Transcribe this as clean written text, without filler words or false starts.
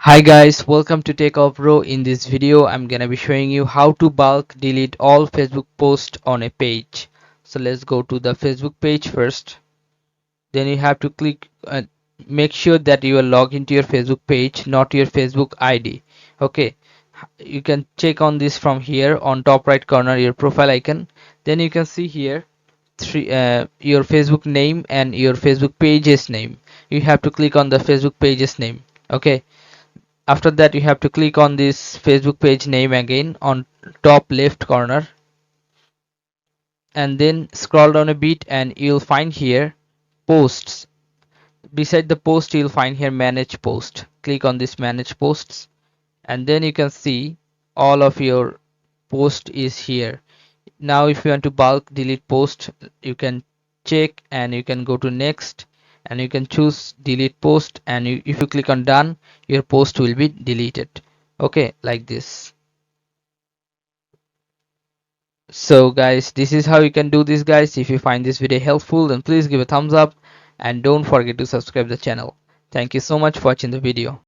Hi guys, welcome to Techavro. In this video, I'm gonna be showing you how to bulk delete all Facebook posts on a page. So let's go to the Facebook page first. Then you have to click, make sure that you are logged into your Facebook page, not your Facebook ID. Okay, you can check on this from here on top right corner, your profile icon. Then you can see here your Facebook name and your Facebook page's name. You have to click on the Facebook page's name. Okay, after that you have to click on this Facebook page name again on top left corner, and then scroll down a bit and you'll find here posts. Beside the post you'll find here manage post. Click on this manage posts, and then you can see all of your post is here. Now if you want to bulk delete post, you can check and you can go to next, and you can choose delete post, and if you click on done, your post will be deleted. Okay, like this. So guys, this is how you can do this guys. If you find this video helpful, then please give a thumbs up and don't forget to subscribe the channel. Thank you so much for watching the video.